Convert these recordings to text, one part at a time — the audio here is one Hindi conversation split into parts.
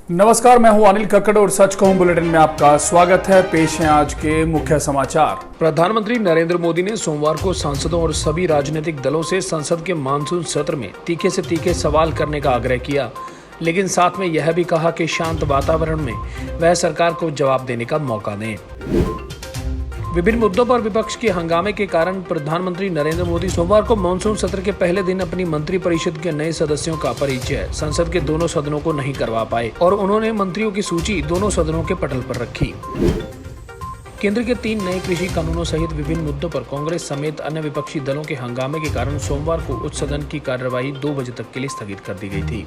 नमस्कार, मैं हूं अनिल कक्कड़ और सच कहूं बुलेटिन में आपका स्वागत है। पेश है आज के मुख्य समाचार। प्रधानमंत्री नरेंद्र मोदी ने सोमवार को सांसदों और सभी राजनीतिक दलों से संसद के मानसून सत्र में तीखे से तीखे सवाल करने का आग्रह किया, लेकिन साथ में यह भी कहा कि शांत वातावरण में वह सरकार को जवाब देने का मौका दें। विभिन्न मुद्दों पर विपक्ष के हंगामे के कारण प्रधानमंत्री नरेंद्र मोदी सोमवार को मानसून सत्र के पहले दिन अपनी मंत्रिपरिषद के नए सदस्यों का परिचय संसद के दोनों सदनों को नहीं करवा पाए और उन्होंने मंत्रियों की सूची दोनों सदनों के पटल पर रखी। केंद्र के 3 नए कृषि कानूनों सहित विभिन्न मुद्दों पर कांग्रेस समेत अन्य विपक्षी दलों के हंगामे के कारण सोमवार को उच्च सदन की कार्यवाही 2 बजे तक के लिए स्थगित कर दी गई थी।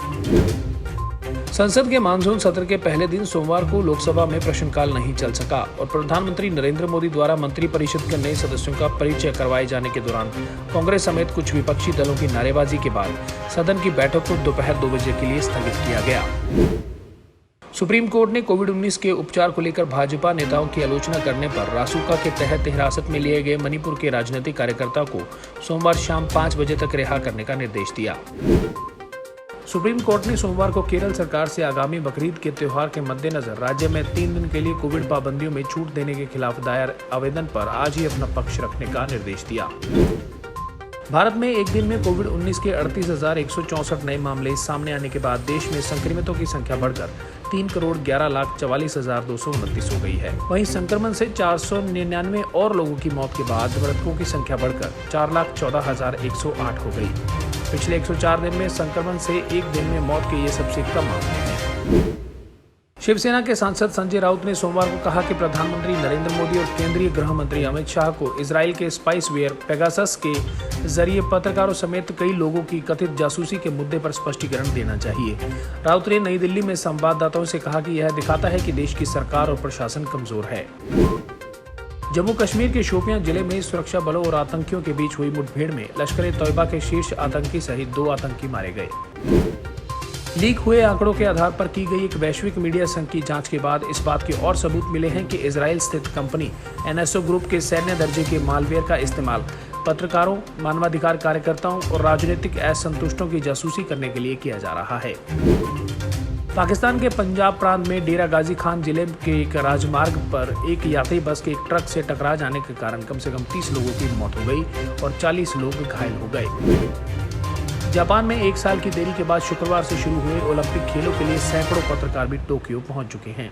संसद के मानसून सत्र के पहले दिन सोमवार को लोकसभा में प्रश्नकाल नहीं चल सका और प्रधानमंत्री नरेंद्र मोदी द्वारा मंत्रिपरिषद के नए सदस्यों का परिचय करवाए जाने के दौरान कांग्रेस समेत कुछ विपक्षी दलों की नारेबाजी के बाद सदन की बैठक को दोपहर 2 बजे के लिए स्थगित किया गया। सुप्रीम कोर्ट ने कोविड-19 के उपचार को लेकर भाजपा नेताओं की आलोचना करने पर रासुका के तहत हिरासत में लिए गए मणिपुर के राजनीतिक कार्यकर्ता को सोमवार शाम 5 बजे तक रिहा करने का निर्देश दिया। सुप्रीम कोर्ट ने सोमवार को केरल सरकार से आगामी बकरीद के त्योहार के मद्देनजर राज्य में 3 दिन के लिए कोविड पाबंदियों में छूट देने के खिलाफ दायर आवेदन पर आज ही अपना पक्ष रखने का निर्देश दिया। भारत में एक दिन में कोविड-19 के 38,164 नए मामले सामने आने के बाद देश में संक्रमितों की संख्या बढ़कर 3,11,44,229 हो गई है। वहीं संक्रमण से 499 और लोगों की मौत के बाद मृतकों की संख्या बढ़कर 4,14,108 हो गई। पिछले 104 दिन में संक्रमण से एक दिन में मौत के ये सबसे कम मामले हैं। शिवसेना के सांसद संजय राउत ने सोमवार को कहा कि प्रधानमंत्री नरेंद्र मोदी और केंद्रीय गृह मंत्री अमित शाह को इजराइल के स्पाइसवेयर पेगासस के जरिए पत्रकारों समेत कई लोगों की कथित जासूसी के मुद्दे पर स्पष्टीकरण देना चाहिए। राउत ने नई दिल्ली में संवाददाताओं से कहा कि यह दिखाता है कि देश की सरकार और प्रशासन कमजोर है। जम्मू कश्मीर के शोपियां जिले में सुरक्षा बलों और आतंकियों के बीच हुई मुठभेड़ में लश्कर-ए-तौयबा के शीर्ष आतंकी सहित 2 आतंकी मारे गए। लीक हुए आंकड़ों के आधार पर की गई एक वैश्विक मीडिया संघ की जांच के बाद इस बात के और सबूत मिले हैं कि इजराइल स्थित कंपनी NSO ग्रुप के सैन्य दर्जे के मालवेयर का इस्तेमाल पत्रकारों, मानवाधिकार कार्यकर्ताओं और राजनीतिक असंतुष्टों की जासूसी करने के लिए किया जा रहा है। पाकिस्तान के पंजाब प्रांत में डेरा गाजी खान जिले के एक राजमार्ग पर एक यात्री बस के एक ट्रक से टकरा जाने के कारण कम से कम 30 लोगों की मौत हो गई और 40 लोग घायल हो गए। जापान में 1 साल की देरी के बाद शुक्रवार से शुरू हुए ओलंपिक खेलों के लिए सैकड़ों पत्रकार भी टोक्यो पहुंच चुके हैं।